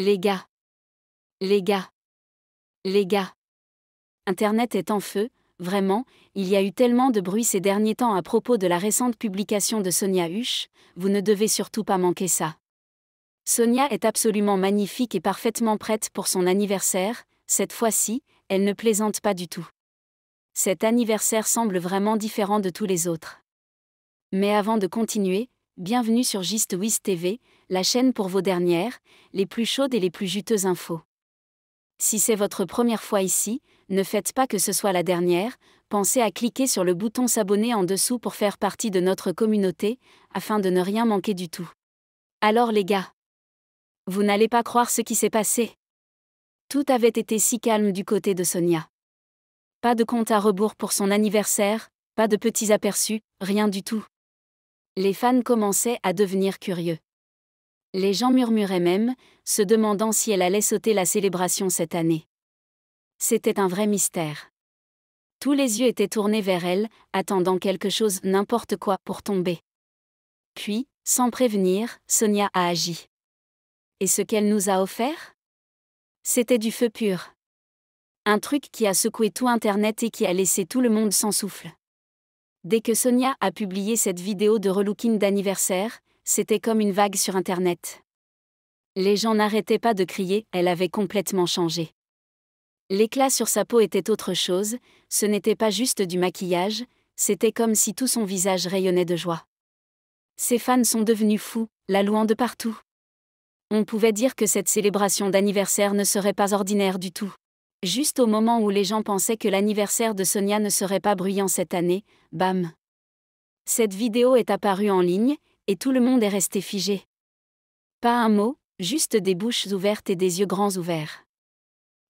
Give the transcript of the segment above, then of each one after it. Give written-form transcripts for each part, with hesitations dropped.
Les gars. Les gars. Les gars. Internet est en feu, vraiment, il y a eu tellement de bruit ces derniers temps à propos de la récente publication de Sonia Huche, vous ne devez surtout pas manquer ça. Sonia est absolument magnifique et parfaitement prête pour son anniversaire, cette fois-ci, elle ne plaisante pas du tout. Cet anniversaire semble vraiment différent de tous les autres. Mais avant de continuer, bienvenue sur Gist Wiz TV, la chaîne pour vos dernières, les plus chaudes et les plus juteuses infos. Si c'est votre première fois ici, ne faites pas que ce soit la dernière, pensez à cliquer sur le bouton s'abonner en dessous pour faire partie de notre communauté, afin de ne rien manquer du tout. Alors les gars, vous n'allez pas croire ce qui s'est passé. Tout avait été si calme du côté de Sonia. Pas de compte à rebours pour son anniversaire, pas de petits aperçus, rien du tout. Les fans commençaient à devenir curieux. Les gens murmuraient même, se demandant si elle allait sauter la célébration cette année. C'était un vrai mystère. Tous les yeux étaient tournés vers elle, attendant quelque chose, n'importe quoi, pour tomber. Puis, sans prévenir, Sonia a agi. Et ce qu'elle nous a offert ? C'était du feu pur. Un truc qui a secoué tout Internet et qui a laissé tout le monde sans souffle. Dès que Sonia a publié cette vidéo de relooking d'anniversaire, c'était comme une vague sur Internet. Les gens n'arrêtaient pas de crier, elle avait complètement changé. L'éclat sur sa peau était autre chose, ce n'était pas juste du maquillage, c'était comme si tout son visage rayonnait de joie. Ses fans sont devenus fous, la louant de partout. On pouvait dire que cette célébration d'anniversaire ne serait pas ordinaire du tout. Juste au moment où les gens pensaient que l'anniversaire de Sonia ne serait pas bruyant cette année, bam. Cette vidéo est apparue en ligne, et tout le monde est resté figé. Pas un mot, juste des bouches ouvertes et des yeux grands ouverts.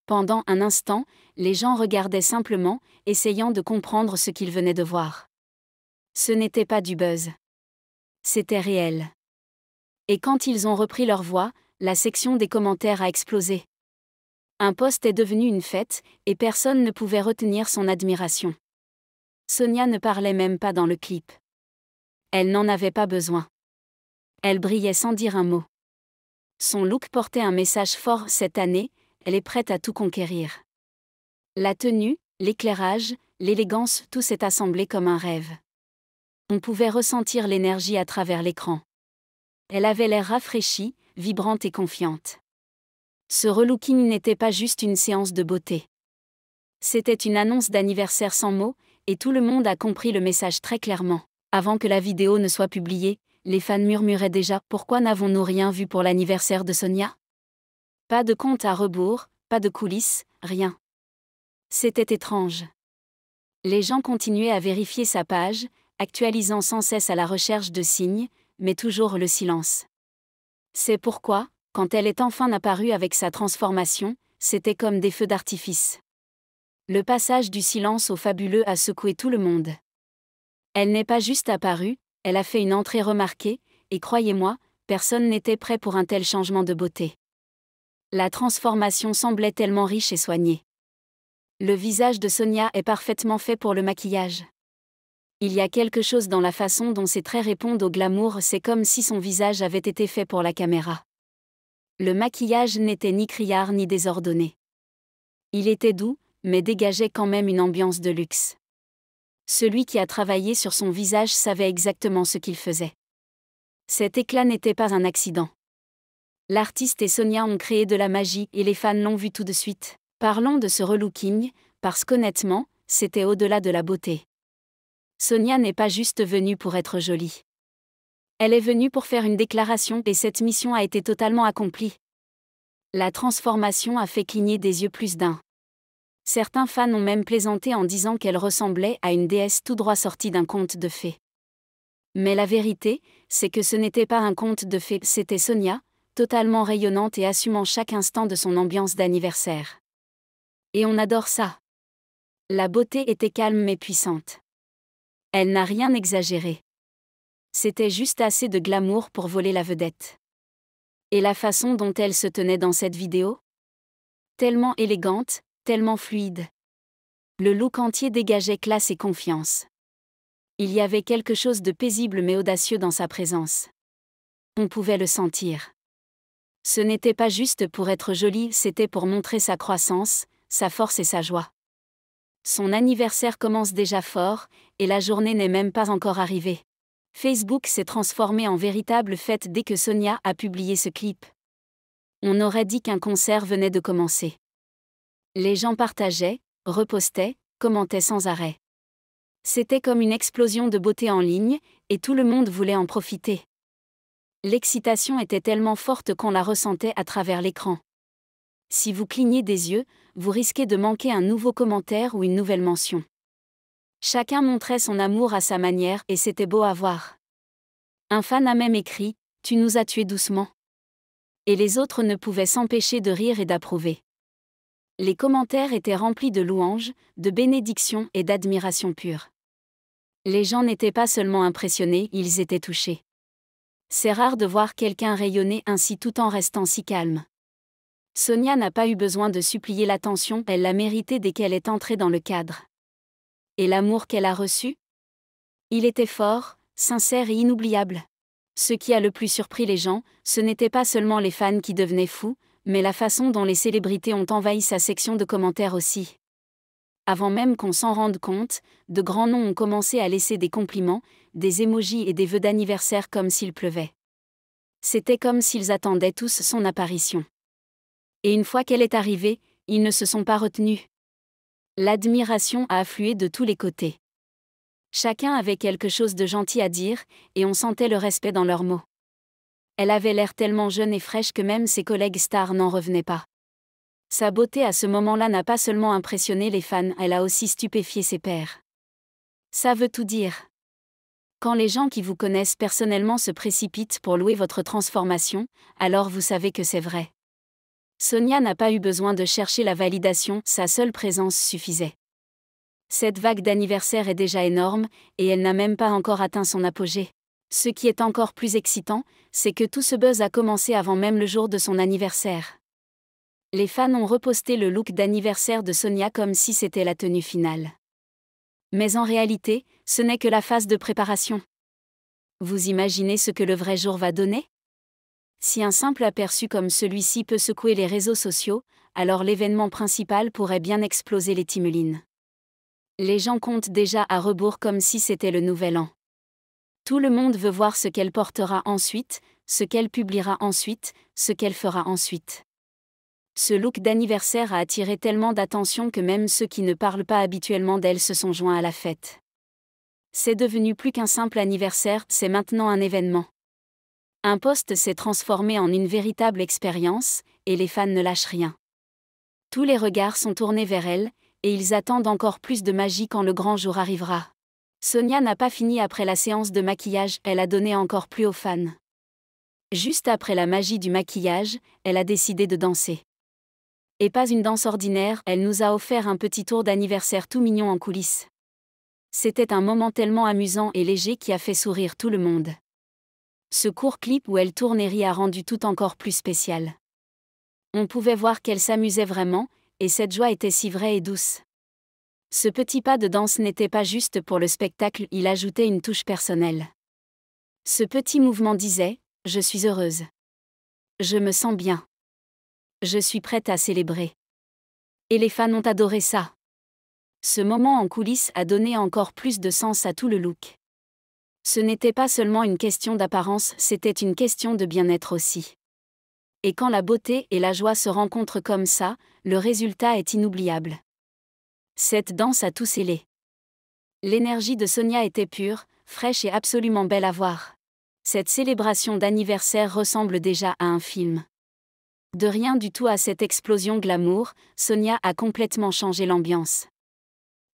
Pendant un instant, les gens regardaient simplement, essayant de comprendre ce qu'ils venaient de voir. Ce n'était pas du buzz. C'était réel. Et quand ils ont repris leur voix, la section des commentaires a explosé. Un post est devenu une fête, et personne ne pouvait retenir son admiration. Sonia ne parlait même pas dans le clip. Elle n'en avait pas besoin. Elle brillait sans dire un mot. Son look portait un message fort cette année, elle est prête à tout conquérir. La tenue, l'éclairage, l'élégance, tout s'est assemblé comme un rêve. On pouvait ressentir l'énergie à travers l'écran. Elle avait l'air rafraîchie, vibrante et confiante. Ce relooking n'était pas juste une séance de beauté. C'était une annonce d'anniversaire sans mots, et tout le monde a compris le message très clairement. Avant que la vidéo ne soit publiée, les fans murmuraient déjà « Pourquoi n'avons-nous rien vu pour l'anniversaire de Sonia ?» Pas de compte à rebours, pas de coulisses, rien. C'était étrange. Les gens continuaient à vérifier sa page, actualisant sans cesse à la recherche de signes, mais toujours le silence. C'est pourquoi, quand elle est enfin apparue avec sa transformation, c'était comme des feux d'artifice. Le passage du silence au fabuleux a secoué tout le monde. Elle n'est pas juste apparue, elle a fait une entrée remarquée, et croyez-moi, personne n'était prêt pour un tel changement de beauté. La transformation semblait tellement riche et soignée. Le visage de Sonia est parfaitement fait pour le maquillage. Il y a quelque chose dans la façon dont ses traits répondent au glamour, c'est comme si son visage avait été fait pour la caméra. Le maquillage n'était ni criard ni désordonné. Il était doux, mais dégageait quand même une ambiance de luxe. Celui qui a travaillé sur son visage savait exactement ce qu'il faisait. Cet éclat n'était pas un accident. L'artiste et Sonia ont créé de la magie et les fans l'ont vu tout de suite. Parlons de ce relooking, parce qu'honnêtement, c'était au-delà de la beauté. Sonia n'est pas juste venue pour être jolie. Elle est venue pour faire une déclaration et cette mission a été totalement accomplie. La transformation a fait cligner des yeux plus d'un. Certains fans ont même plaisanté en disant qu'elle ressemblait à une déesse tout droit sortie d'un conte de fées. Mais la vérité, c'est que ce n'était pas un conte de fées, c'était Sonia, totalement rayonnante et assumant chaque instant de son ambiance d'anniversaire. Et on adore ça. La beauté était calme mais puissante. Elle n'a rien exagéré. C'était juste assez de glamour pour voler la vedette. Et la façon dont elle se tenait dans cette vidéo ? Tellement élégante, tellement fluide. Le look entier dégageait classe et confiance. Il y avait quelque chose de paisible mais audacieux dans sa présence. On pouvait le sentir. Ce n'était pas juste pour être jolie, c'était pour montrer sa croissance, sa force et sa joie. Son anniversaire commence déjà fort, et la journée n'est même pas encore arrivée. Facebook s'est transformé en véritable fête dès que Sonia a publié ce clip. On aurait dit qu'un concert venait de commencer. Les gens partageaient, repostaient, commentaient sans arrêt. C'était comme une explosion de beauté en ligne, et tout le monde voulait en profiter. L'excitation était tellement forte qu'on la ressentait à travers l'écran. Si vous clignez des yeux, vous risquez de manquer un nouveau commentaire ou une nouvelle mention. Chacun montrait son amour à sa manière et c'était beau à voir. Un fan a même écrit « Tu nous as tués doucement ». Et les autres ne pouvaient s'empêcher de rire et d'approuver. Les commentaires étaient remplis de louanges, de bénédictions et d'admiration pure. Les gens n'étaient pas seulement impressionnés, ils étaient touchés. C'est rare de voir quelqu'un rayonner ainsi tout en restant si calme. Sonia n'a pas eu besoin de supplier l'attention, elle l'a mérité dès qu'elle est entrée dans le cadre. Et l'amour qu'elle a reçu ? Il était fort, sincère et inoubliable. Ce qui a le plus surpris les gens, ce n'était pas seulement les fans qui devenaient fous, mais la façon dont les célébrités ont envahi sa section de commentaires aussi. Avant même qu'on s'en rende compte, de grands noms ont commencé à laisser des compliments, des émojis et des vœux d'anniversaire comme s'il pleuvait. C'était comme s'ils attendaient tous son apparition. Et une fois qu'elle est arrivée, ils ne se sont pas retenus. L'admiration a afflué de tous les côtés. Chacun avait quelque chose de gentil à dire, et on sentait le respect dans leurs mots. Elle avait l'air tellement jeune et fraîche que même ses collègues stars n'en revenaient pas. Sa beauté à ce moment-là n'a pas seulement impressionné les fans, elle a aussi stupéfié ses pairs. Ça veut tout dire. Quand les gens qui vous connaissent personnellement se précipitent pour louer votre transformation, alors vous savez que c'est vrai. Sonia n'a pas eu besoin de chercher la validation, sa seule présence suffisait. Cette vague d'anniversaire est déjà énorme, et elle n'a même pas encore atteint son apogée. Ce qui est encore plus excitant, c'est que tout ce buzz a commencé avant même le jour de son anniversaire. Les fans ont reposté le look d'anniversaire de Sonia comme si c'était la tenue finale. Mais en réalité, ce n'est que la phase de préparation. Vous imaginez ce que le vrai jour va donner ? Si un simple aperçu comme celui-ci peut secouer les réseaux sociaux, alors l'événement principal pourrait bien exploser les timelines. Les gens comptent déjà à rebours comme si c'était le nouvel an. Tout le monde veut voir ce qu'elle portera ensuite, ce qu'elle publiera ensuite, ce qu'elle fera ensuite. Ce look d'anniversaire a attiré tellement d'attention que même ceux qui ne parlent pas habituellement d'elle se sont joints à la fête. C'est devenu plus qu'un simple anniversaire, c'est maintenant un événement. Un post s'est transformé en une véritable expérience, et les fans ne lâchent rien. Tous les regards sont tournés vers elle, et ils attendent encore plus de magie quand le grand jour arrivera. Sonia n'a pas fini après la séance de maquillage, elle a donné encore plus aux fans. Juste après la magie du maquillage, elle a décidé de danser. Et pas une danse ordinaire, elle nous a offert un petit tour d'anniversaire tout mignon en coulisses. C'était un moment tellement amusant et léger qui a fait sourire tout le monde. Ce court clip où elle tourne et rit a rendu tout encore plus spécial. On pouvait voir qu'elle s'amusait vraiment, et cette joie était si vraie et douce. Ce petit pas de danse n'était pas juste pour le spectacle, il ajoutait une touche personnelle. Ce petit mouvement disait « Je suis heureuse. Je me sens bien. Je suis prête à célébrer. » Et les fans ont adoré ça. Ce moment en coulisses a donné encore plus de sens à tout le look. Ce n'était pas seulement une question d'apparence, c'était une question de bien-être aussi. Et quand la beauté et la joie se rencontrent comme ça, le résultat est inoubliable. Cette danse a tout scellé. L'énergie de Sonia était pure, fraîche et absolument belle à voir. Cette célébration d'anniversaire ressemble déjà à un film. De rien du tout à cette explosion glamour, Sonia a complètement changé l'ambiance.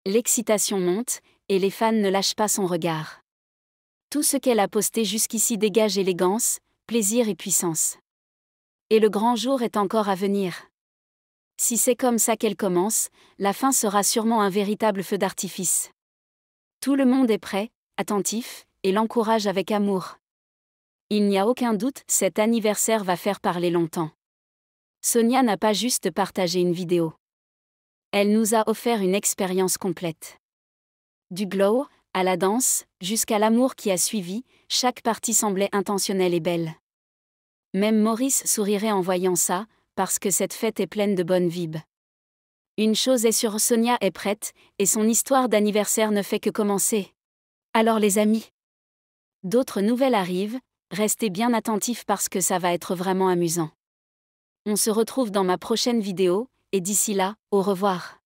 L'excitation monte, et les fans ne lâchent pas son regard. Tout ce qu'elle a posté jusqu'ici dégage élégance, plaisir et puissance. Et le grand jour est encore à venir. Si c'est comme ça qu'elle commence, la fin sera sûrement un véritable feu d'artifice. Tout le monde est prêt, attentif, et l'encourage avec amour. Il n'y a aucun doute, cet anniversaire va faire parler longtemps. Sonia n'a pas juste partagé une vidéo. Elle nous a offert une expérience complète. Du glow, à la danse, jusqu'à l'amour qui a suivi, chaque partie semblait intentionnelle et belle. Même Maurice sourirait en voyant ça, parce que cette fête est pleine de bonnes vibes. Une chose est sûre, Sonia est prête, et son histoire d'anniversaire ne fait que commencer. Alors les amis, d'autres nouvelles arrivent, restez bien attentifs parce que ça va être vraiment amusant. On se retrouve dans ma prochaine vidéo, et d'ici là, au revoir.